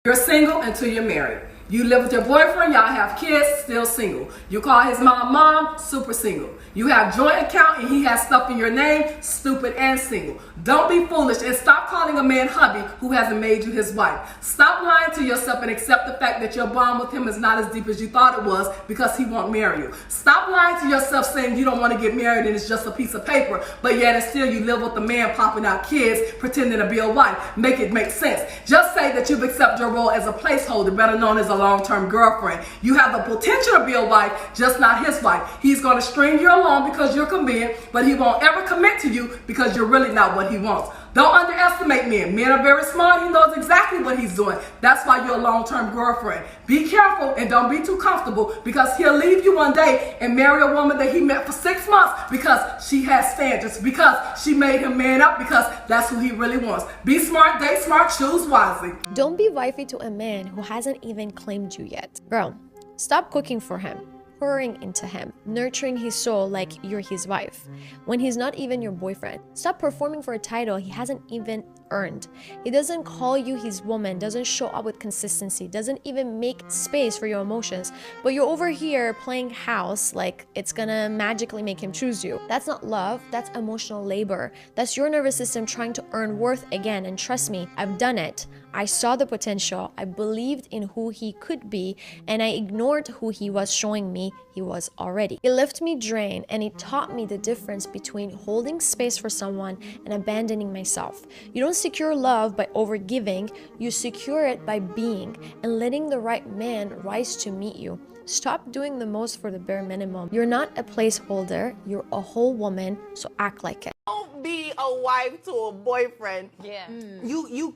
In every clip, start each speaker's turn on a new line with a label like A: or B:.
A: You're single until you're married. You live with your boyfriend, y'all have kids, still single. You call his mom, super single. You have joint account and he has stuff in your name, stupid and single. Don't be foolish and stop calling a man hubby who hasn't made you his wife. Stop lying to yourself and accept the fact that your bond with him is not as deep as you thought it was because he won't marry you. Stop lying to yourself saying you don't want to get married and it's just a piece of paper, but yet and still you live with a man popping out kids, pretending to be a wife. Make it make sense. Just say that you've accepted your role as a placeholder, better known as a long-term girlfriend. You have the potential to be a wife, just not his wife. He's going to string you along because you're convenient, but he won't ever commit to you because you're really not what he wants. Don't underestimate men. Men are very smart. He knows exactly what he's doing. That's why you're a long-term girlfriend. Be careful and don't be too comfortable because he'll leave you one day and marry a woman that he met for 6 months because she has standards, because she made him man up, because that's who he really wants. Be smart, date smart, choose wisely.
B: Don't be wifey to a man who hasn't even claimed you yet. Girl, stop cooking for him, pouring into him, nurturing his soul like you're his wife, when he's not even your boyfriend. Stop performing for a title he hasn't even earned. He doesn't call you his woman, doesn't show up with consistency, doesn't even make space for your emotions, but you're over here playing house like it's gonna magically make him choose you. That's not love, that's emotional labor. That's your nervous system trying to earn worth again, and trust me, I've done it. I saw the potential, I believed in who he could be, and I ignored who he was showing me he was already. It left me drained, and it taught me the difference between holding space for someone and abandoning myself. You don't secure love by overgiving, you secure it by being and letting the right man rise to meet you. Stop doing the most for the bare minimum. You're not a placeholder, you're a whole woman, so act like it.
C: Don't be a wife to a boyfriend.
D: Yeah.
C: You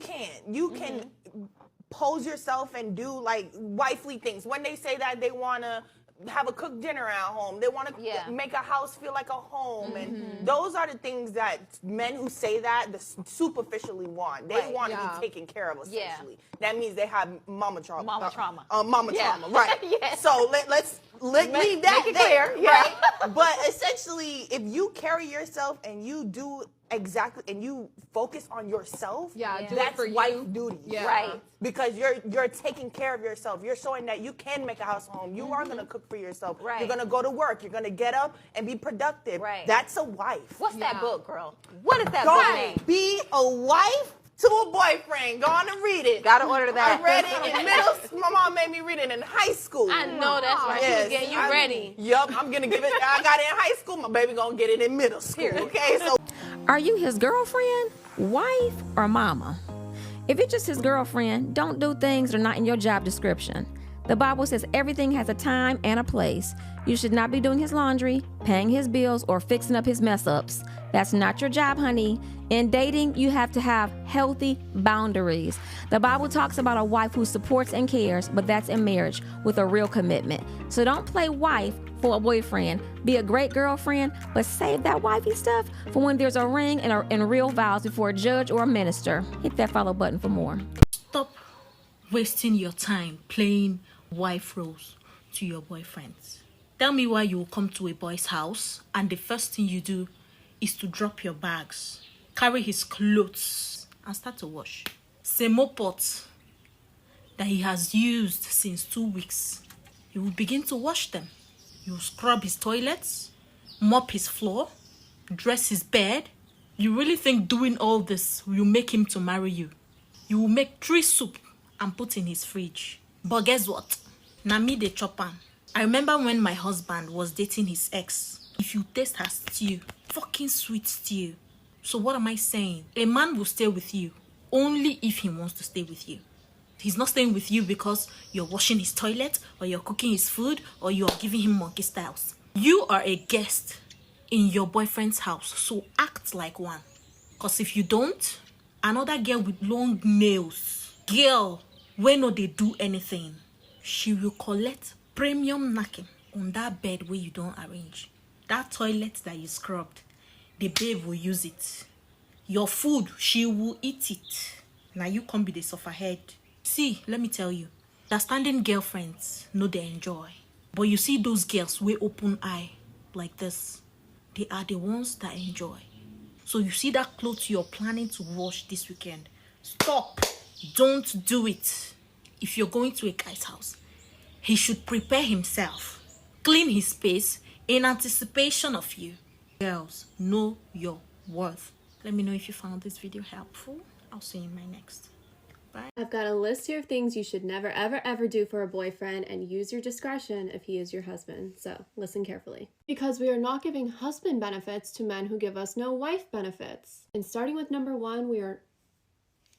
C: can pose yourself and do like wifely things. When they say that they want to have a cooked dinner at home, they want to make a house feel like a home, and those are the things that men who say that superficially want. They want to be taken care of, essentially. That means they have mama trauma. Mama trauma, right? So let's leave that
D: make it clear,
C: right? But essentially, if you carry yourself and you do exactly, and you focus on yourself, that's wife duty, right? Because you're taking care of yourself. You're showing that you can make a house home. You are gonna cook for yourself. Right. You're gonna go to work. You're gonna get up and be productive. Right. That's a wife.
D: What's that book, girl? What is that book name?
C: Be a wife to a boyfriend. Go on and read it.
D: Gotta order that.
C: I read it in middle school. My mom made me read it in high school.
D: I know that's right. She was getting you ready.
C: Yup, I'm gonna give it. I got it in high school. My baby gonna get it in middle school. Okay, so.
E: Are you his girlfriend, wife, or mama? If you're just his girlfriend, don't do things that are not in your job description. The Bible says everything has a time and a place. You should not be doing his laundry, paying his bills, or fixing up his mess-ups. That's not your job, honey. In dating, you have to have healthy boundaries. The Bible talks about a wife who supports and cares, but that's in marriage with a real commitment. So don't play wife for a boyfriend. Be a great girlfriend, but save that wifey stuff for when there's a ring and real vows before a judge or a minister. Hit that follow button for more.
F: Stop wasting your time playing wife roles to your boyfriends. Tell me why you will come to a boy's house and the first thing you do is to drop your bags, carry his clothes, and start to wash. Semo pots that he has used since 2 weeks. You will begin to wash them. You will scrub his toilets, mop his floor, dress his bed. You really think doing all this will make him to marry you? You will make 3 soup and put in his fridge. But guess what? Na me dey chop am. I remember when my husband was dating his ex. If you taste her stew, fucking sweet stew. So what am I saying? A man will stay with you only if he wants to stay with you. He's not staying with you because you're washing his toilet or you're cooking his food or you're giving him monkey styles. You are a guest in your boyfriend's house, so act like one. Because if you don't, another girl with long nails, girl, when no they do anything, she will collect premium knacking on that bed where you don't arrange. That toilet that you scrubbed, the babe will use it. Your food, she will eat it. Now you come be the suffer head. See, let me tell you, the standing girlfriends know they enjoy. But you see those girls with open eye like this, they are the ones that enjoy. So you see that clothes you're planning to wash this weekend, stop. Don't do it. if you're going to a guy's house, he should prepare himself, clean his space in anticipation of you. Girls, know your worth. Let me know if you found this video helpful. I'll see you in my next. Bye.
B: I've got a list here of things you should never, ever, ever do for a boyfriend, and use your discretion if he is your husband. So listen carefully. Because we are not giving husband benefits to men who give us no wife benefits. And starting with number 1, we are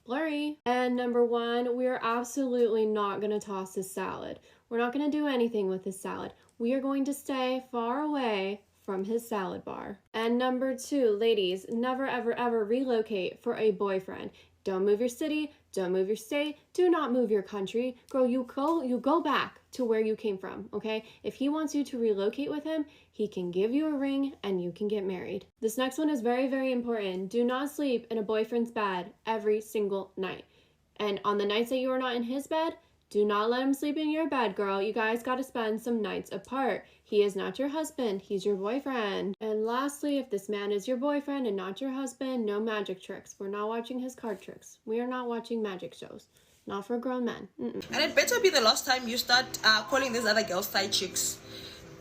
B: blurry. And number 1, we are absolutely not going to toss his salad. We're not going to do anything with his salad. We are going to stay far away from his salad bar. And number 2, ladies, never, ever, ever relocate for a boyfriend. Don't move your city, don't move your state, do not move your country. Girl, you go back to where you came from, okay? If he wants you to relocate with him, he can give you a ring and you can get married. This next one is very, very important. Do not sleep in a boyfriend's bed every single night. And on the nights that you are not in his bed, do not let him sleep in your bed, girl. You guys got to spend some nights apart. He is not your husband. He's your boyfriend. And lastly, if this man is your boyfriend and not your husband, no magic tricks. We're not watching his card tricks. We are not watching magic shows. Not for grown men. Mm-mm.
G: And it better be the last time you start calling these other girls side chicks.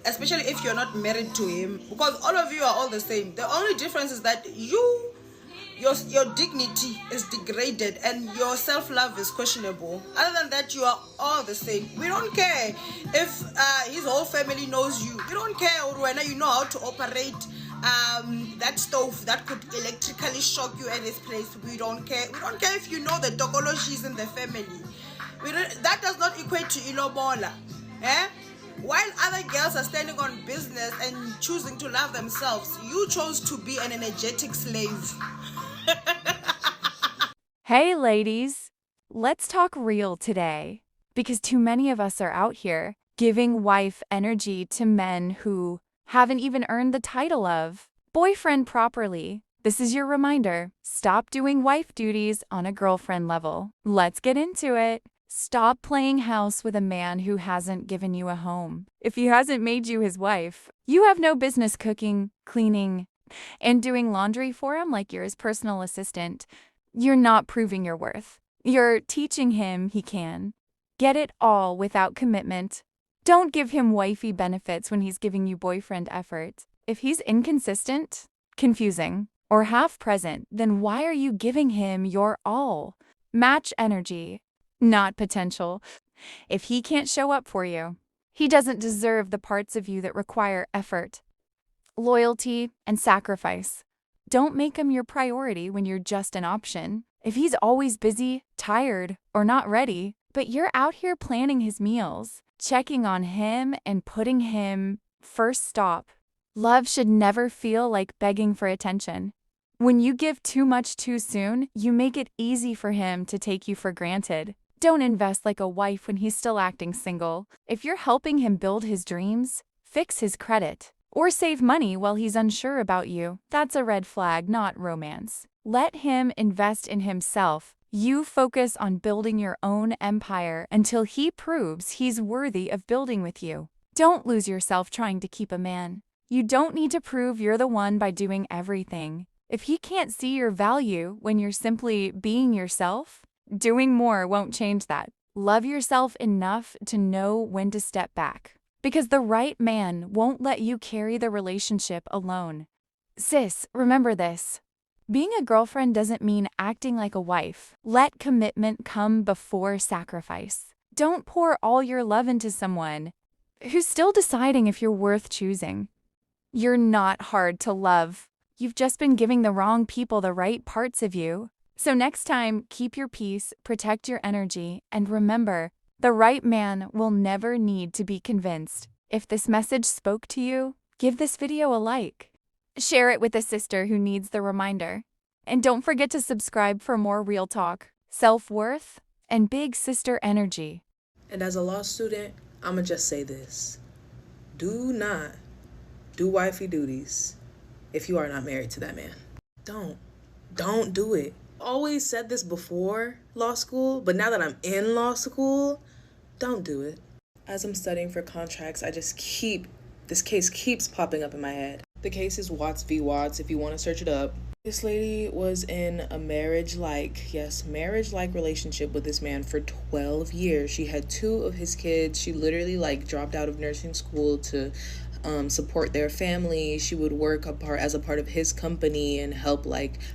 G: Especially if you're not married to him. Because all of you are all the same. The only difference is that your dignity is degraded and your self-love is questionable. Other than that, you are all the same. We don't care if his whole family knows you. We don't care whether you know how to operate that stove that could electrically shock you at his place. We don't care. We don't care if you know the tokoloshis in the family. That does not equate to ilobola. While other girls are standing on business and choosing to love themselves, you chose to be an energetic slave.
H: Hey ladies, let's talk real today, because too many of us are out here giving wife energy to men who haven't even earned the title of boyfriend properly. This is your reminder. Stop doing wife duties on a girlfriend level. Let's get into it. Stop playing house with a man who hasn't given you a home. If he hasn't made you his wife, you have no business cooking, cleaning, and doing laundry for him like you're his personal assistant. You're not proving your worth. You're teaching him he can. Get it all without commitment. Don't give him wifey benefits when he's giving you boyfriend effort. If he's inconsistent, confusing, or half present, then why are you giving him your all? Match energy, not potential. If he can't show up for you, he doesn't deserve the parts of you that require effort, loyalty, and sacrifice. Don't make him your priority when you're just an option. If he's always busy, tired, or not ready, but you're out here planning his meals, checking on him, and putting him first, stop. Love should never feel like begging for attention. When you give too much too soon, you make it easy for him to take you for granted. Don't invest like a wife when he's still acting single. If you're helping him build his dreams, fix his credit, or save money while he's unsure about you, that's a red flag, not romance. Let him invest in himself. You focus on building your own empire until he proves he's worthy of building with you. Don't lose yourself trying to keep a man. You don't need to prove you're the one by doing everything. If he can't see your value when you're simply being yourself, doing more won't change that. Love yourself enough to know when to step back. Because the right man won't let you carry the relationship alone. Sis, remember this. Being a girlfriend doesn't mean acting like a wife. Let commitment come before sacrifice. Don't pour all your love into someone who's still deciding if you're worth choosing. You're not hard to love. You've just been giving the wrong people the right parts of you. So next time, keep your peace, protect your energy, and remember, the right man will never need to be convinced. If this message spoke to you, give this video a like. Share it with a sister who needs the reminder. And don't forget to subscribe for more real talk, self-worth, and big sister energy.
I: And as a law student, I'ma just say this. Do not do wifey duties if you are not married to that man. Don't do it. Always said this before law school, but now that I'm in law school, don't do it. As I'm studying for contracts, this case keeps popping up in my head. The case is Watts v. Watts if you want to search it up. This lady was in a marriage-like relationship with this man for 12 years. She had 2 of his kids. She literally dropped out of nursing school to support their family. She would work as a part of his company and help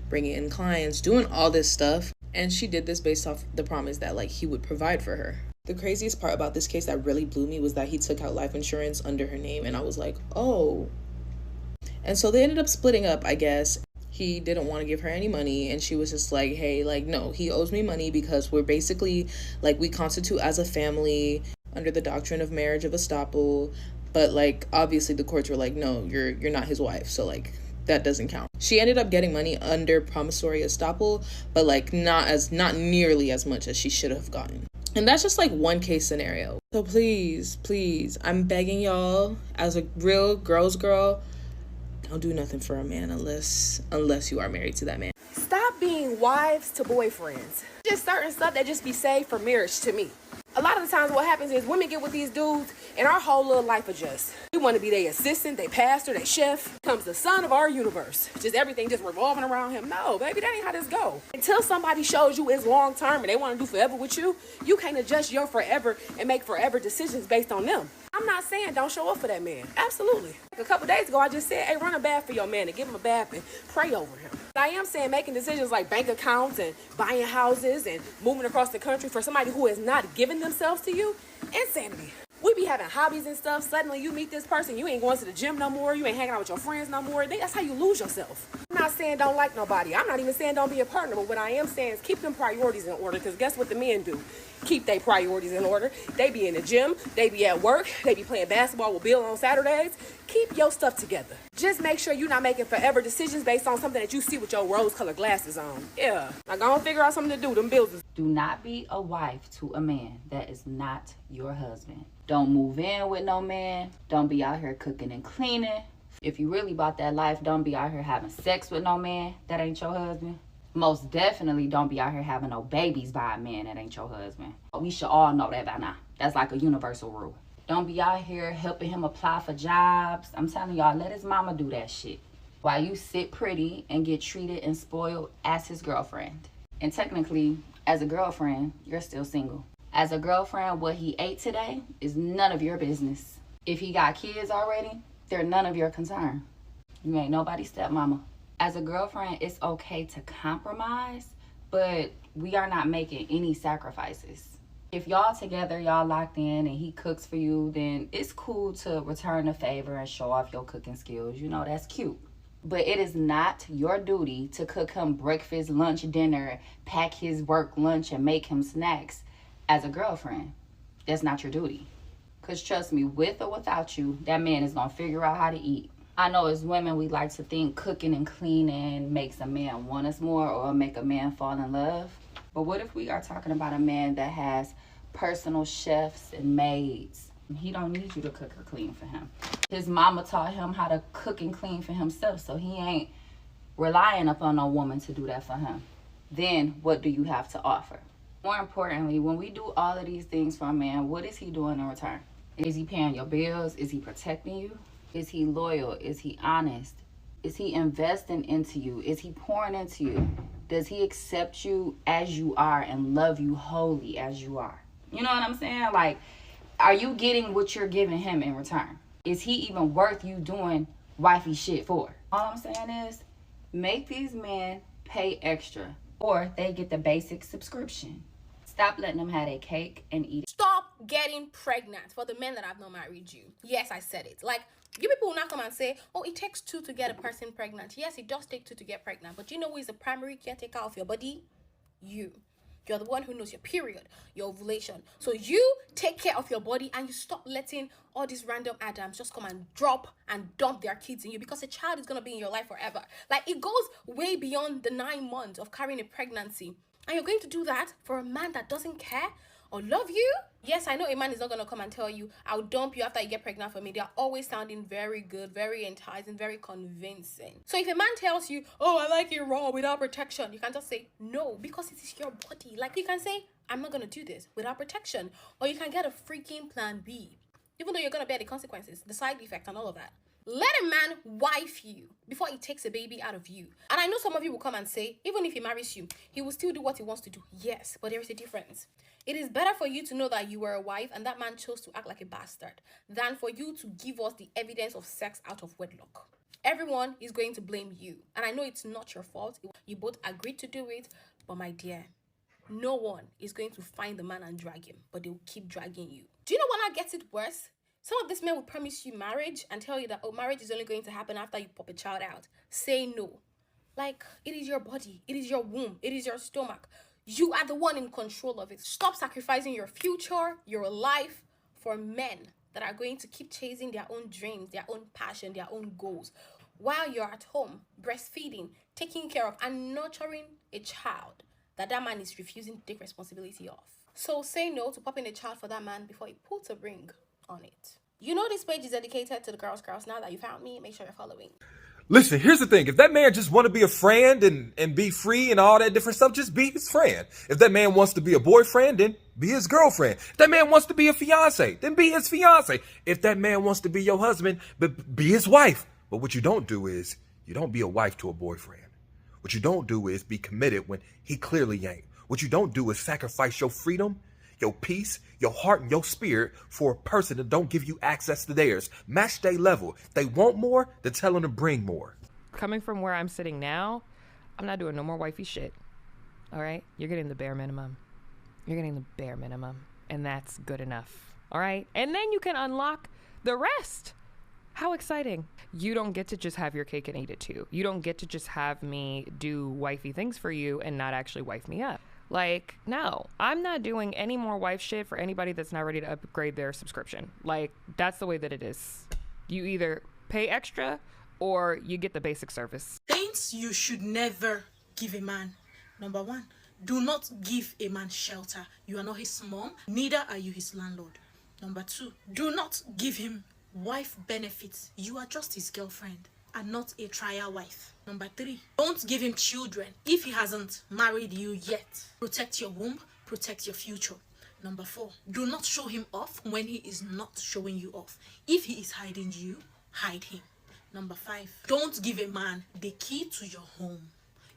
I: bringing in clients, doing all this stuff. And she did this based off the promise that he would provide for her. The craziest part about this case that really blew me was that he took out life insurance under her name, and I was like, oh. And so they ended up splitting up, I guess. He didn't want to give her any money, and she was just like, hey, no, he owes me money because we're basically we constitute as a family under the doctrine of marriage of estoppel, but obviously the courts were like, no, you're not his wife, so that doesn't count. She ended up getting money under promissory estoppel, but not nearly as much as she should have gotten. And that's just one case scenario. So please, I'm begging y'all, as a real girl's girl, don't do nothing for a man unless you are married to that man.
J: Stop being wives to boyfriends. Just certain stuff that just be saved for marriage to me. A lot of the times what happens is women get with these dudes and our whole little life adjusts. We want to be their assistant, their pastor, their chef. Comes the son of our universe. Just everything just revolving around him. No, baby, that ain't how this go. Until somebody shows you it's long term and they want to do forever with you, you can't adjust your forever and make forever decisions based on them. I'm not saying don't show up for that man. Absolutely. A couple days ago, I just said, hey, run a bath for your man and give him a bath and pray over him. I am saying making decisions like bank accounts and buying houses and moving across the country for somebody who has not given themselves to you, insanity. We be having hobbies and stuff. Suddenly you meet this person, you ain't going to the gym no more. You ain't hanging out with your friends no more. That's how you lose yourself. I'm not saying don't like nobody. I'm not even saying don't be a partner. But what I am saying is keep them priorities in order. Because guess what the men do? Keep their priorities in order. They be in the gym. They be at work. They be playing basketball with Bill on Saturdays. Keep your stuff together. Just make sure you're not making forever decisions based on something that you see with your rose-colored glasses on. Yeah. Now go and figure out something to do. Them bills is...
K: Do not be a wife to a man that is not your husband. Don't move in with no man. Don't be out here cooking and cleaning. If you really about that life, don't be out here having sex with no man that ain't your husband. Most definitely don't be out here having no babies by a man that ain't your husband. We should all know that by now. That's like a universal rule. Don't be out here helping him apply for jobs. I'm telling y'all, let his mama do that shit. While you sit pretty and get treated and spoiled as his girlfriend. And technically, as a girlfriend, you're still single. As a girlfriend, what he ate today is none of your business. If he got kids already, they're none of your concern. You ain't nobody's stepmama. As a girlfriend, it's okay to compromise, but we are not making any sacrifices. If y'all together, y'all locked in and he cooks for you, then it's cool to return the favor and show off your cooking skills. You know, that's cute. But it is not your duty to cook him breakfast, lunch, dinner, pack his work lunch, and make him snacks. As a girlfriend, that's not your duty. Because trust me, with or without you, that man is going to figure out how to eat. I know as women, we like to think cooking and cleaning makes a man want us more or make a man fall in love. But what if we are talking about a man that has personal chefs and maids? He don't need you to cook or clean for him. His mama taught him how to cook and clean for himself, so he ain't relying upon a woman to do that for him. Then what do you have to offer? More importantly, when we do all of these things for a man, what is he doing in return? Is he paying your bills? Is he protecting you? Is he loyal? Is he honest? Is he investing into you? Is he pouring into you? Does he accept you as you are and love you wholly as you are? You know what I'm saying? Like, are you getting what you're giving him in return? Is he even worth you doing wifey shit for? All I'm saying is, make these men pay extra or they get the basic subscription. Stop letting them have their cake and eat it.
D: Stop getting pregnant. For the men that have not married you. Yes, I said it. Like, you people will not come and say, oh, it takes 2 to get a person pregnant. Yes, it does take 2 to get pregnant. But you know who is the primary caretaker of your body? You. You're the one who knows your period, your ovulation. So you take care of your body and you stop letting all these random Adams just come and drop and dump their kids in you, because a child is going to be in your life forever. Like, it goes way beyond the 9 months of carrying a pregnancy. And you're going to do that for a man that doesn't care or love you? Yes, I know a man is not going to come and tell you, I'll dump you after you get pregnant for me. They're always sounding very good, very enticing, very convincing. So if a man tells you, oh, I like it raw without protection, you can just say no, because it is your body. Like, you can say, I'm not going to do this without protection. Or you can get a freaking plan B. Even though you're going to bear the consequences, the side effect and all of that. Let a man wife you before he takes a baby out of you. And I know some of you will come and say, even if he marries you, he will still do what he wants to do. Yes, but there is a difference. It is better for you to know that you were a wife and that man chose to act like a bastard than for you to give us the evidence of sex out of wedlock. Everyone is going to blame you. And I know it's not your fault. You both agreed to do it. But my dear, no one is going to find the man and drag him, but they will keep dragging you. Do you know what now gets it worse? Some of these men will promise you marriage and tell you that, oh, marriage is only going to happen after you pop a child out. Say no. Like, it is your body. It is your womb. It is your stomach. You are the one in control of it. Stop sacrificing your future, your life for men that are going to keep chasing their own dreams, their own passion, their own goals, while you're at home breastfeeding, taking care of, and nurturing a child that man is refusing to take responsibility of. So say no to popping a child for that man before he puts a ring on it. You know this page is dedicated to the girls. Now that you found me, make sure you're following.
L: Listen, here's the thing. If that man just want to be a friend and be free and all that different stuff, just be his friend. If that man wants to be a boyfriend, then be his girlfriend. If that man wants to be a fiance, then be his fiance. If that man wants to be your husband, but be his wife. But what you don't do is, you don't be a wife to a boyfriend. What you don't do is be committed when he clearly ain't. What you don't do is sacrifice your freedom, your peace, your heart, and your spirit for a person that don't give you access to theirs. Match their level. If they want more, then tell them to bring more.
M: Coming from where I'm sitting now, I'm not doing no more wifey shit. All right? You're getting the bare minimum. You're getting the bare minimum. And that's good enough. All right? And then you can unlock the rest. How exciting. You don't get to just have your cake and eat it too. You don't get to just have me do wifey things for you and not actually wife me up. Like, no, I'm not doing any more wife shit for anybody that's not ready to upgrade their subscription. Like, that's the way that it is. You either pay extra or you get the basic service.
F: Things you should never give a man. Number one, do not give a man shelter. You are not his mom, neither are you his landlord. Number two, do not give him wife benefits. You are just his girlfriend and not a trial wife. Number three, don't give him children if he hasn't married you yet. Protect your womb, protect your future. Number four, do not show him off when he is not showing you off. If he is hiding you, hide him. Number five, don't give a man the key to your home.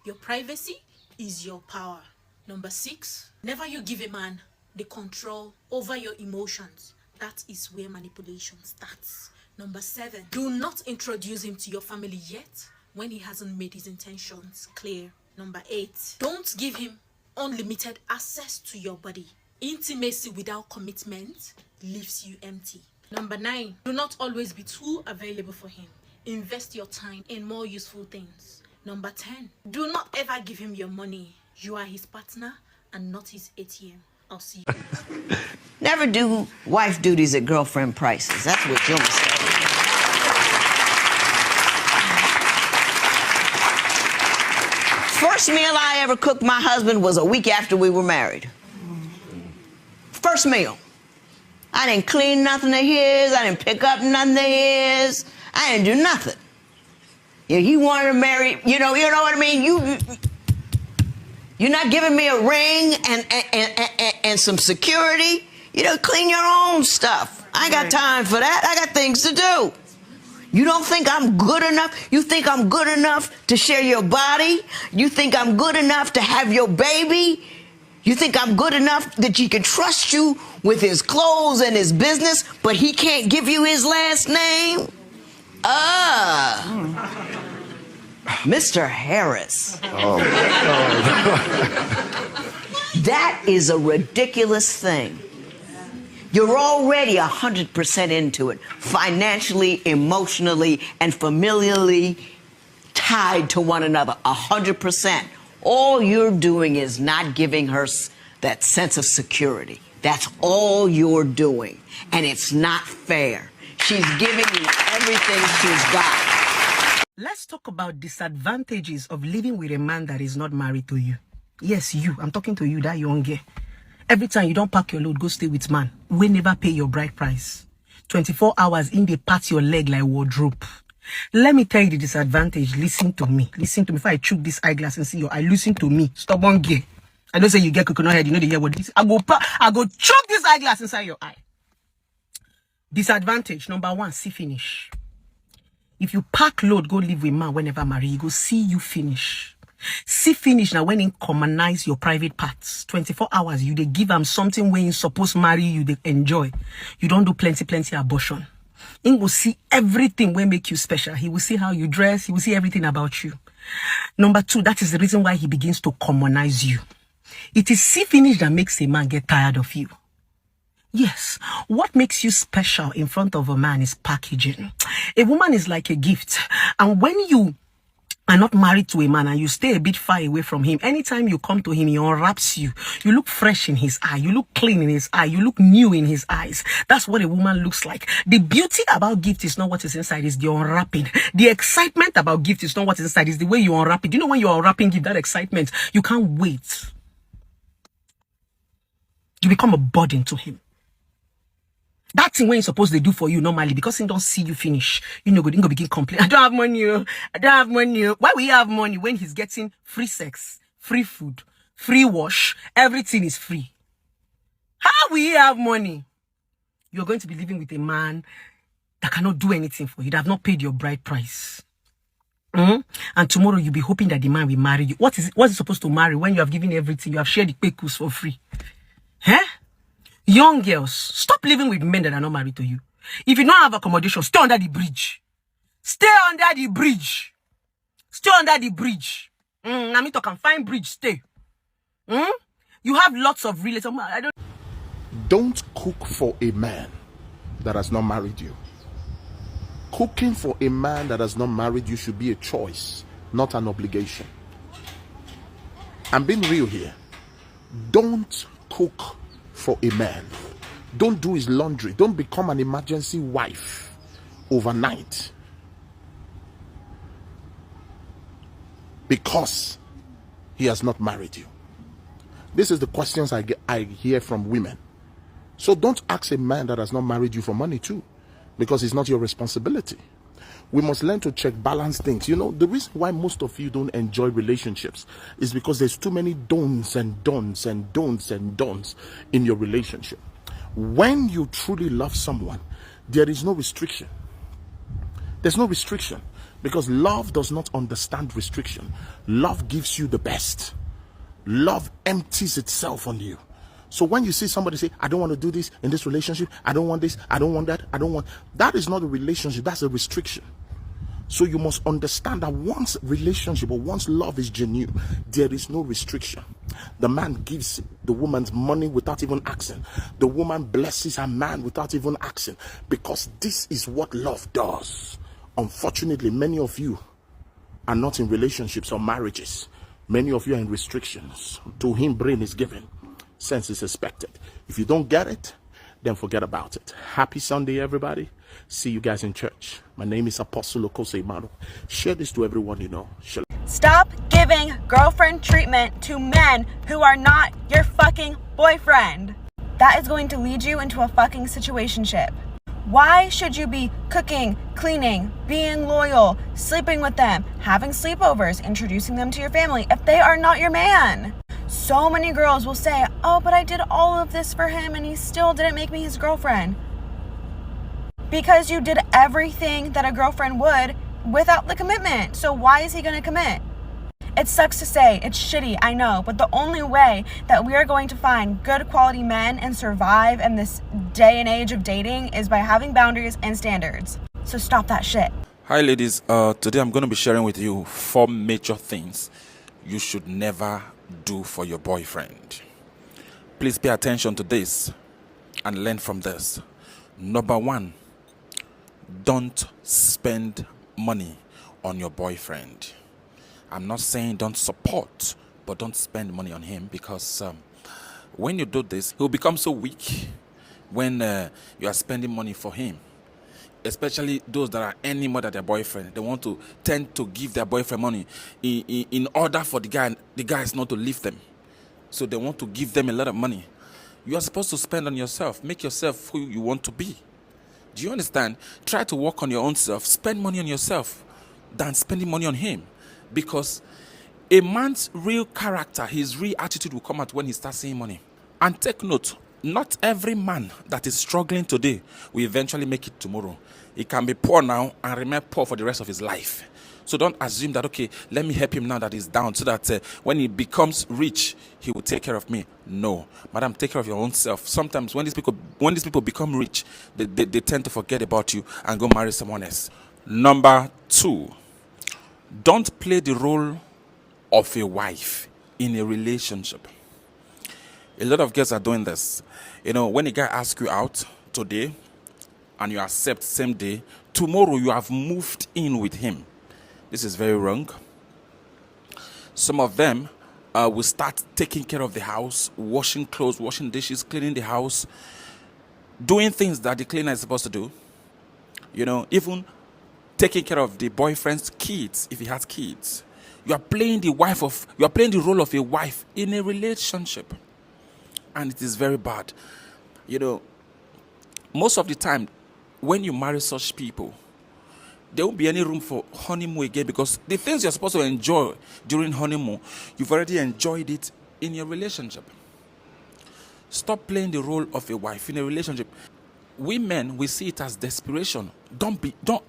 F: Your privacy is your power. Number six, never you give a man the control over your emotions. That is where manipulation starts. Number seven, do not introduce him to your family yet when he hasn't made his intentions clear. Number eight, don't give him unlimited access to your body. Intimacy without commitment leaves you empty. Number nine, do not always be too available for him. Invest your time in more useful things. Number 10, do not ever give him your money. You are his partner and not his ATM. I'll see you.
N: Never do wife duties at girlfriend prices. That's what you'll say. First meal I ever cooked my husband was a week after we were married. First meal. I didn't clean nothing of his. I didn't pick up nothing of his. I didn't do nothing. Yeah, he wanted to marry, you know what I mean? You're not giving me a ring and some security. You know, clean your own stuff. I ain't got time for that. I got things to do. You don't think I'm good enough? You think I'm good enough to share your body? You think I'm good enough to have your baby? You think I'm good enough that he can trust you with his clothes and his business, but he can't give you his last name? Mr. Harris.
O: Oh.
N: That is a ridiculous thing. You're already 100% into it, financially, emotionally, and familially tied to one another, 100%. All you're doing is not giving her that sense of security. That's all you're doing, and it's not fair. She's giving you everything she's got.
P: Let's talk about disadvantages of living with a man that is not married to you. Yes, you. I'm talking to you, that young girl. Every time you don't pack your load, go stay with man. We never pay your bride price. 24 hours in, they pat your leg like wardrobe. Let me tell you the disadvantage. Listen to me. Listen to me. If I choke this eyeglass and see your eye, listen to me. Stubborn girl. I don't say you get coconut head. You know the hear what this. I go choke this eyeglass inside your eye. Disadvantage number one, see finish. If you pack load, go live with man whenever marry, you go see you finish. See finish now when he commonize your private parts. 24 hours, you they give him something when you supposed marry, you they enjoy. You don't do plenty abortion. He will see everything will make you special. He will see how you dress. He will see everything about you. Number 2, that is the reason why he begins to commonize you. It is see finish that makes a man get tired of you. Yes, what makes you special in front of a man is packaging. A woman is like a gift. And when you are not married to a man and you stay a bit far away from him, anytime you come to him, he unwraps you. You look fresh in his eye. You look clean in his eye. You look new in his eyes. That's what a woman looks like. The beauty about gift is not what is inside, it's the unwrapping. The excitement about gift is not what is inside, it's the way you unwrap it. You know when you're unwrapping gift, that excitement, you can't wait. You become a burden to him. That thing when you're supposed to do for you normally, because he don't see you finish, you know, go begin complain. I don't have money. I don't have money. Why will you have money when he's getting free sex, free food, free wash, everything is free? How will you have money? You're going to be living with a man that cannot do anything for you, that have not paid your bride price. And tomorrow you'll be hoping that the man will marry you. What is he supposed to marry when you have given everything? You have shared the pekus for free. Huh? Young girls, stop living with men that are not married to you. If you don't have accommodation, stay under the bridge. Stay under the bridge. Stay under the bridge. I mean, talk and find bridge, stay. You have lots of relatives.
O: Don't cook for a man that has not married you. Cooking for a man that has not married you should be a choice, not an obligation. I'm being real here. Don't cook for a man. Don't do his laundry. Don't become an emergency wife overnight because he has not married you. This is the questions I hear from women. So don't ask a man that has not married you for money too, because it's not your responsibility. We must learn to check balance things. You know, the reason why most of you don't enjoy relationships is because there's too many don'ts and don'ts and don'ts and don'ts in your relationship. When you truly love someone, there is no restriction. There's no restriction because love does not understand restriction. Love gives you the best. Love empties itself on you. So when you see somebody say, I don't want to do this in this relationship, I don't want this, I don't want that, I don't want, that is not a relationship, that's a restriction. So you must understand that once relationship or once love is genuine, there is no restriction. The man gives the woman's money without even asking. The woman blesses her man without even asking, because this is what love does. Unfortunately, many of you are not in relationships or marriages. Many of you are in restrictions. To him, brain is given. Sense is expected. If you don't get it, then forget about it. Happy Sunday, everybody. See you guys in church. My name is Apostle Okose Imano. Share this to everyone you know.
Q: Stop giving girlfriend treatment to men who are not your fucking boyfriend. That is going to lead you into a fucking situationship. Why should you be cooking, cleaning, being loyal, sleeping with them, having sleepovers, introducing them to your family if they are not your man? So many girls will say, oh, but I did all of this for him and he still didn't make me his girlfriend. Because you did everything that a girlfriend would without the commitment. So why is he going to commit? It sucks to say, it's shitty, I know, but the only way that we are going to find good quality men and survive in this day and age of dating is by having boundaries and standards. So stop that shit.
R: Hi ladies, today I'm going to be sharing with you 4 major things you should never do for your boyfriend. Please pay attention to this and learn from this. Number 1, don't spend money on your boyfriend. I'm not saying don't support, but don't spend money on him, because when you do this, he'll become so weak when you are spending money for him. Especially those that are any more than their boyfriend. They want to tend to give their boyfriend money in order for the guys not to leave them. So they want to give them a lot of money. You are supposed to spend on yourself. Make yourself who you want to be. Do you understand? Try to work on your own self. Spend money on yourself than spending money on him. Because a man's real character, his real attitude will come out when he starts seeing money. And take note, Not every man that is struggling today will eventually make it tomorrow. He can be poor now and remain poor for the rest of his life. So don't assume that, okay, let me help him now that he's down so that when he becomes rich, he will take care of me. No. Madam, take care of your own self. Sometimes when these people become rich, they tend to forget about you and go marry someone else. Number 2, don't play the role of a wife in a relationship. A lot of girls are doing this. You know, when a guy asks you out today and you accept same day, tomorrow you have moved in with him. This is very wrong. Some of them will start taking care of the house, washing clothes, washing dishes, cleaning the house, doing things that the cleaner is supposed to do. You know, even taking care of the boyfriend's kids if he has kids. You are playing the role of a wife in a relationship. And it is very bad. You know, most of the time, when you marry such people, there won't be any room for honeymoon again, because the things you're supposed to enjoy during honeymoon, you've already enjoyed it in your relationship. Stop playing the role of a wife in a relationship. We men, we see it as desperation. Don't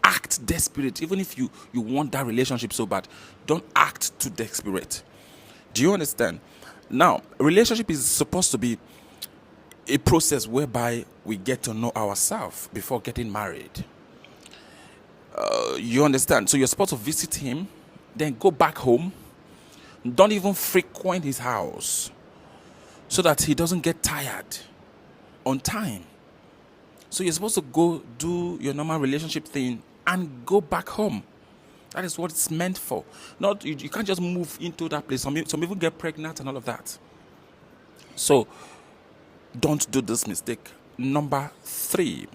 R: act desperate, even if you want that relationship so bad. Don't act too desperate. Do you understand? Now, relationship is supposed to be a process whereby we get to know ourselves before getting married. You understand? So you're supposed to visit him, then go back home. Don't even frequent his house so that he doesn't get tired on time. So you're supposed to go do your normal relationship thing and go back home. That is what it's meant for. Not you can't just move into that place. Some people get pregnant and all of that. So don't do this mistake. Number 3,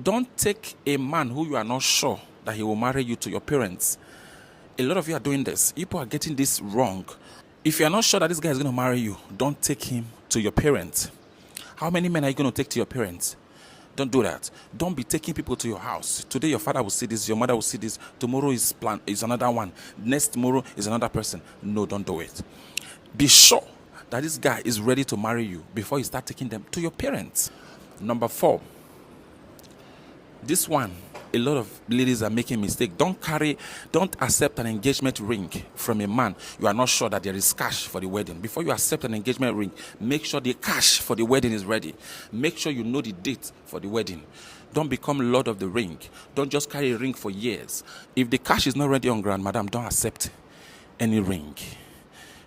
R: don't take a man who you are not sure that he will marry you to your parents. A lot of you are doing this. People are getting this wrong. If you are not sure that this guy is going to marry you, don't take him to your parents. How many men are you going to take to your parents? Don't do that. Don't be taking people to your house. Today your father will see this, your mother will see this. Tomorrow is another one. Next tomorrow is another person. No, don't do it. Be sure that this guy is ready to marry you before you start taking them to your parents. Number 4. This one, a lot of ladies are making mistake. Don't accept an engagement ring from a man you are not sure that there is cash for the wedding. Before you accept an engagement ring, make sure the cash for the wedding is ready. Make sure you know the date for the wedding. Don't become lord of the ring. Don't just carry a ring for years. If the cash is not ready on ground, madam, don't accept any ring.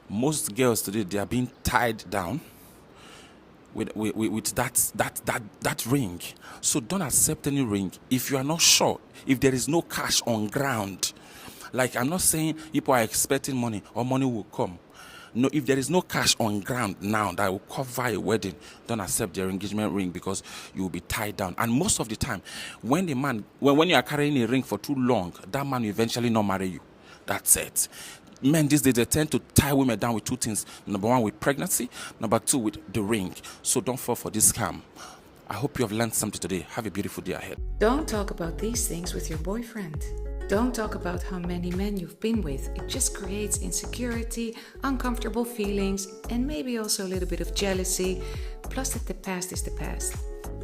R: Most girls today, they are being tied down with that ring. So don't accept any ring if you are not sure, if there is no cash on ground. Like, I'm not saying people are expecting money or money will come. No, if there is no cash on ground now that will cover a wedding, don't accept their engagement ring, because you will be tied down. And most of the time, when you are carrying a ring for too long, that man will eventually not marry you. That's it. Men these days, they tend to tie women down with 2 things. Number 1, with pregnancy. Number 2, with the ring. So don't fall for this scam. I hope you have learned something today. Have a beautiful day ahead.
S: Don't talk about these things with your boyfriend. Don't talk about how many men you've been with. It just creates insecurity, uncomfortable feelings, and maybe also a little bit of jealousy. Plus that the past is the past.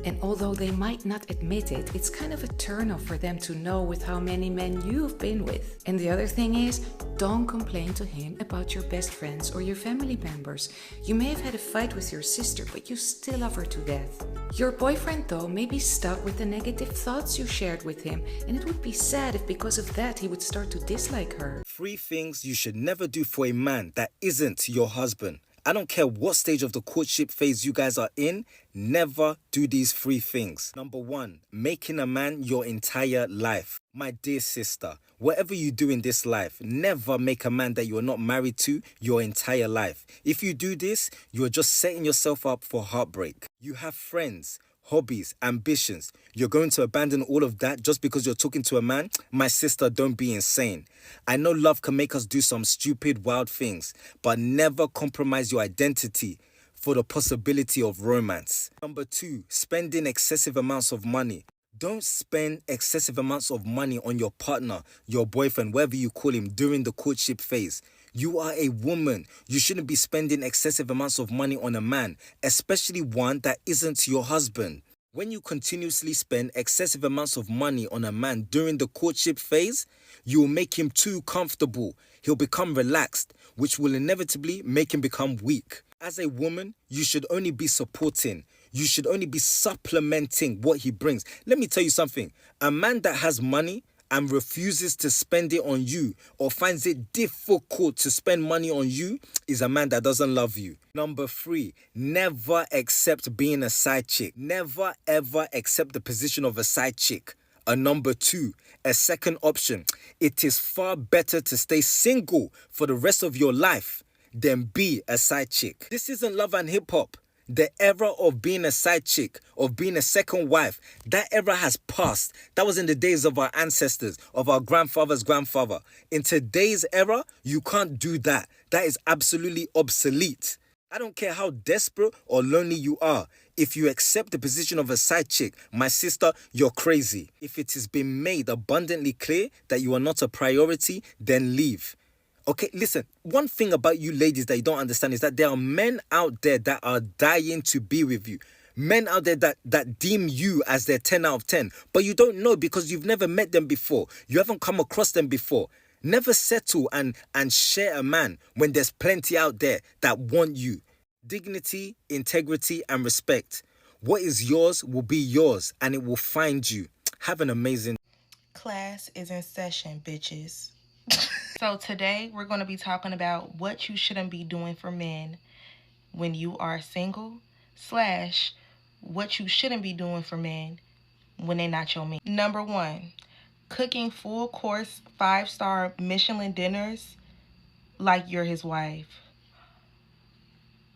S: And although they might not admit it, it's kind of a turn-off for them to know with how many men you've been with. And the other thing is, don't complain to him about your best friends or your family members. You may have had a fight with your sister, but you still love her to death. Your boyfriend, though, may be stuck with the negative thoughts you shared with him, and it would be sad if because of that he would start to dislike her.
T: 3 things you should never do for a man that isn't your husband. I don't care what stage of the courtship phase you guys are in, never do these 3 things. Number 1, making a man your entire life. My dear sister, whatever you do in this life, never make a man that you are not married to your entire life. If you do this, you are just setting yourself up for heartbreak. You have friends, hobbies, ambitions. You're going to abandon all of that just because you're talking to a man? My sister, don't be insane. I know love can make us do some stupid, wild things, but never compromise your identity for the possibility of romance. Number 2, spending excessive amounts of money. Don't spend excessive amounts of money on your partner, your boyfriend, whatever you call him, during the courtship phase. You are a woman. You shouldn't be spending excessive amounts of money on a man, especially one that isn't your husband. When you continuously spend excessive amounts of money on a man during the courtship phase, you will make him too comfortable. He'll become relaxed, which will inevitably make him become weak. As a woman, you should only be supporting. You should only be supplementing what he brings. Let me tell you something. A man that has money and refuses to spend it on you or finds it difficult to spend money on you is a man that doesn't love you. Number 3, never accept being a side chick. Never ever accept the position of a side chick. Number 2, a second option. It is far better to stay single for the rest of your life than be a side chick. This isn't love and hip hop. The era of being a side chick, of being a second wife, that era has passed. That was in the days of our ancestors, of our grandfather's grandfather. In today's era, you can't do that. That is absolutely obsolete. I don't care how desperate or lonely you are. If you accept the position of a side chick, my sister, you're crazy. If it has been made abundantly clear that you are not a priority, then leave. Okay, listen, one thing about you ladies that you don't understand is that there are men out there that are dying to be with you. Men out there that deem you as their 10 out of 10. But you don't know because you've never met them before. You haven't come across them before. Never settle and share a man when there's plenty out there that want you. Dignity, integrity, and respect. What is yours will be yours and it will find you. Have an amazing...
U: Class is in session, bitches. So today we're going to be talking about what you shouldn't be doing for men when you are single / what you shouldn't be doing for men when they're not your man. Number 1, cooking full course 5-star Michelin dinners like you're his wife.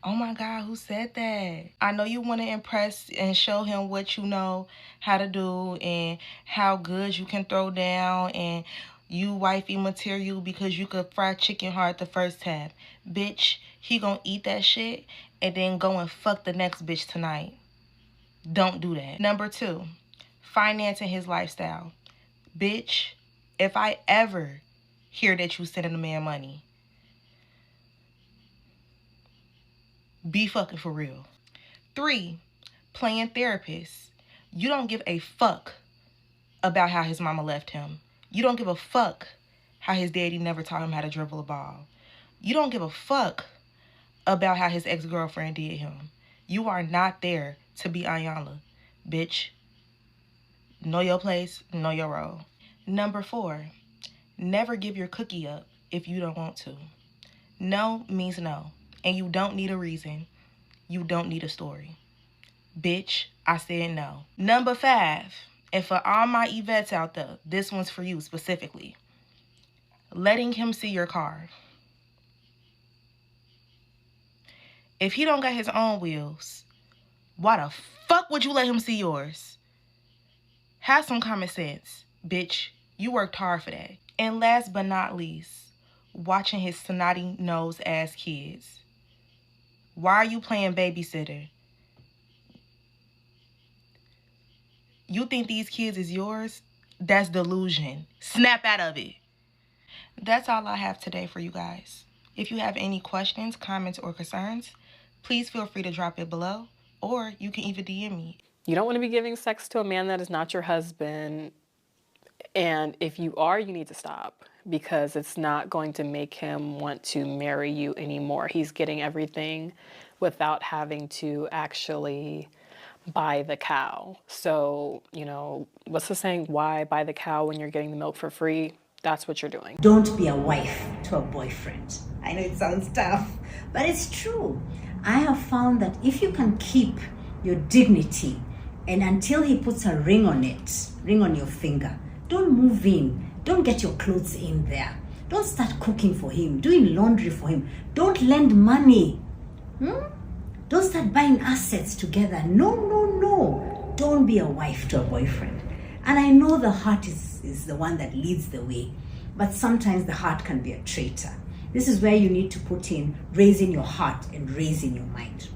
U: Oh my God, who said that? I know you want to impress and show him what you know how to do and how good you can throw down and you wifey material because you could fry chicken heart the first time. Bitch, he gonna eat that shit and then go and fuck the next bitch tonight. Don't do that. Number 2, financing his lifestyle. Bitch, if I ever hear that you sending a man money, be fucking for real. 3, playing therapist. You don't give a fuck about how his mama left him. You don't give a fuck how his daddy never taught him how to dribble a ball. You don't give a fuck about how his ex-girlfriend did him. You are not there to be Ayanla. Bitch, know your place, know your role. Number 4, never give your cookie up if you don't want to. No means no. And you don't need a reason. You don't need a story. Bitch, I said no. Number 5, and for all my Yvettes out there, this one's for you specifically. Letting him see your car. If he don't got his own wheels, why the fuck would you let him see yours? Have some common sense, bitch. You worked hard for that. And last but not least, watching his snotty nose ass kids. Why are you playing babysitter? You think these kids is yours? That's delusion. Snap out of it. That's all I have today for you guys. If you have any questions, comments, or concerns, please feel free to drop it below, or you can even DM me.
V: You don't want to be giving sex to a man that is not your husband. And if you are, you need to stop, because it's not going to make him want to marry you anymore. He's getting everything without having to actually buy the cow. So, you know, what's the saying? Why buy the cow when you're getting the milk for free? That's what you're doing.
W: Don't be a wife to a boyfriend. I know it sounds tough, but it's true. I have found that if you can keep your dignity, and until he puts a ring on it, ring on your finger, don't move in. Don't get your clothes in there. Don't start cooking for him, doing laundry for him. Don't lend money. Don't start buying assets together. No, no, no. Don't be a wife to a boyfriend. And I know the heart is the one that leads the way, but sometimes the heart can be a traitor. This is where you need to put in raising your heart and raising your mind.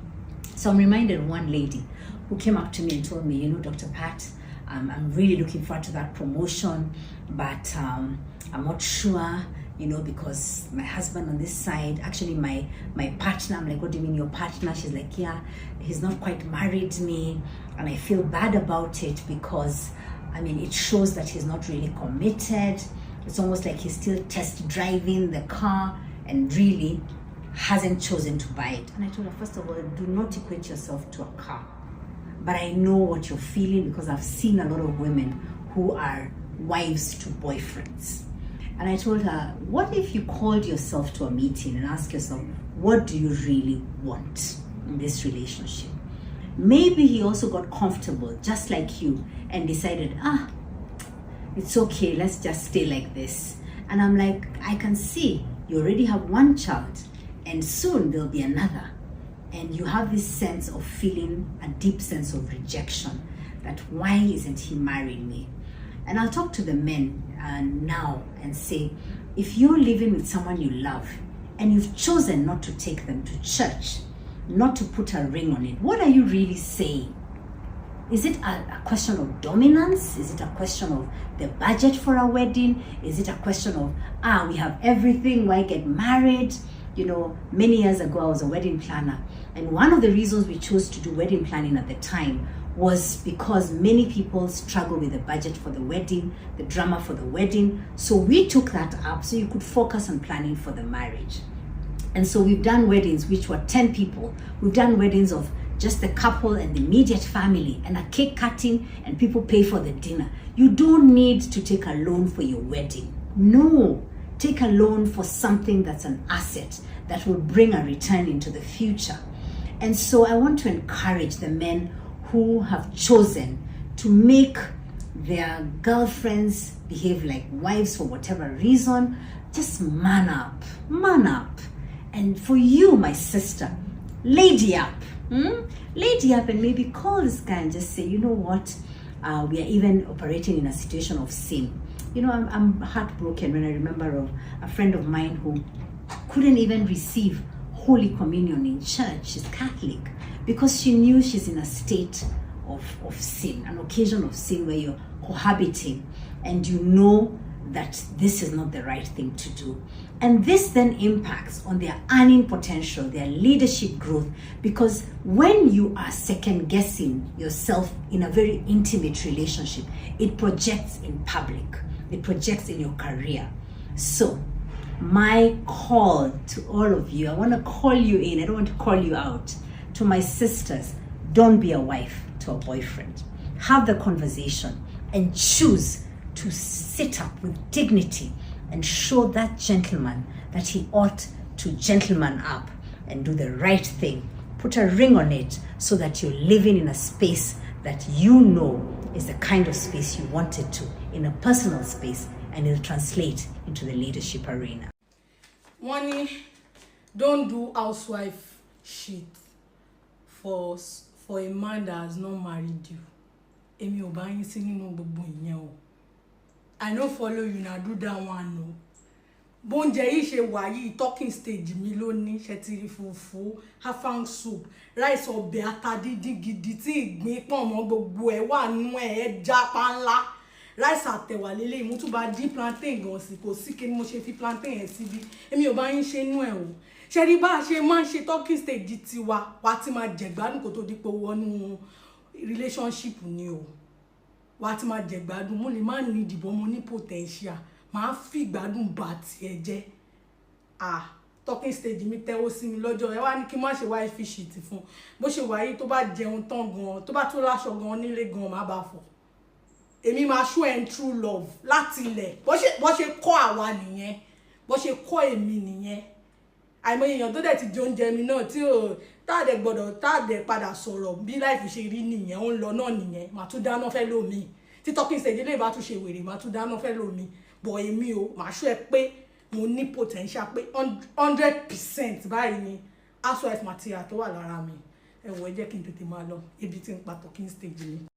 W: So I'm reminded of one lady who came up to me and told me, you know, Dr. Pat, I'm really looking forward to that promotion, but I'm not sure you know, because my husband on this side, actually my partner, I'm like, what do you mean your partner? She's like, yeah, he's not quite married me, and I feel bad about it because, I mean, it shows that he's not really committed. It's almost like he's still test driving the car and really hasn't chosen to buy it. And I told her, first of all, do not equate yourself to a car. But I know what you're feeling because I've seen a lot of women who are wives to boyfriends. And I told her, what if you called yourself to a meeting and asked yourself, what do you really want in this relationship? Maybe he also got comfortable, just like you, and decided, it's okay, let's just stay like this. And I'm like, I can see you already have one child, and soon there'll be another. And you have this sense of feeling a deep sense of rejection, that why isn't he marrying me? And I'll talk to the men now and say, if you're living with someone you love and you've chosen not to take them to church, not to put a ring on it, what are you really saying? Is it a question of dominance? Is it a question of the budget for a wedding? Is it a question of, we have everything, why get married? You know, many years ago, I was a wedding planner. And one of the reasons we chose to do wedding planning at the time was because many people struggle with the budget for the wedding, the drama for the wedding. So we took that up so you could focus on planning for the marriage. And so we've done weddings which were 10 people. We've done weddings of just the couple and the immediate family and a cake cutting, and people pay for the dinner. You don't need to take a loan for your wedding. No, take a loan for something that's an asset that will bring a return into the future. And so I want to encourage the men who have chosen to make their girlfriends behave like wives for whatever reason. Just man up, man up. And for you, my sister, lady up. Lady up and maybe call this guy and just say, you know what, we are even operating in a situation of sin. You know, I'm heartbroken when I remember of a friend of mine who couldn't even receive Holy Communion in church. She's Catholic because she knew she's in a state of sin, an occasion of sin where you're cohabiting and you know that this is not the right thing to do. And this then impacts on their earning potential, their leadership growth, because when you are second guessing yourself in a very intimate relationship, it projects in public, it projects in your career. So my call to all of you, I want to call you in, I don't want to call you out. To my sisters, don't be a wife to a boyfriend. Have the conversation and choose to sit up with dignity and show that gentleman that he ought to gentleman up and do the right thing. Put a ring on it so that you're living in a space that you know is the kind of space you wanted to, in a personal space, and it'll translate into the leadership arena.
A: Money, don't do housewife shit for a man that has not married you. Emi ò bá yín sí nínú gbogbo ìyẹn o. I no follow you na do that one no. Bonje yìí ṣe wà yìí talking stage mi lónìí, ṣẹtiri fufu, hafang soup, rice ọbẹ̀ ata dídín gidi tí ìgbín pọ̀n mọ́ gbogbo ẹ̀ wà nú ẹ̀ ẹja panla. Rice àtẹ̀wà lélẹ̀ mo tún bá di plantain gan sí kò sí kí mo ṣe fi plantain ẹ̀ síbi. Èmi ò bá yín ṣe nú ẹ̀ o. Ṣé rí bá ṣe máa ṣe talking stage tiwa wá ti máa jẹ̀gbádùn kó tó di pé wọnú relationship ni o. Wá ti máa jẹ̀gbádùn mo lè má ní ìdìbò mo ní potential. Máa fi ìgbádùn bá ti ẹ jẹ́. Talking stage mi tẹ́wọ́ sí mi lọ́jọ́ ẹ wá ní kí má ṣe wá fi shit fún. Bó ṣe wà yìí tó bá jẹun tán gan, tó bá tó láṣọ gan nílé gan má bá fọ̀. Èmi máa show and true love láti ilẹ̀. Bó ṣe kọ́ àwa nìyẹn. Bó ṣe kọ́ èmi nìyẹn. Àìmọye èèyàn tó dẹ̀ ti jẹ oúnjẹ mi náà tí ò táàdẹ̀ gbọ́dọ̀ táàdẹ̀ padà sọ̀rọ̀ bí life ṣe rí nìyẹn ó ń lọ náà nìyẹn màá tún dáná fẹ́ lómi tí talking stage lè bá tún ṣe wèrè màá tún dáná fẹ́ lómi bọ̀ èmi o màá ṣọ́ ẹ pé mo ní potential pé 100% báyìí ni housewife material tó wà lára mi ẹ̀wọ̀ ẹ jẹ́ kí n tètè máa lọ ebi tí ń pa talking stage mi.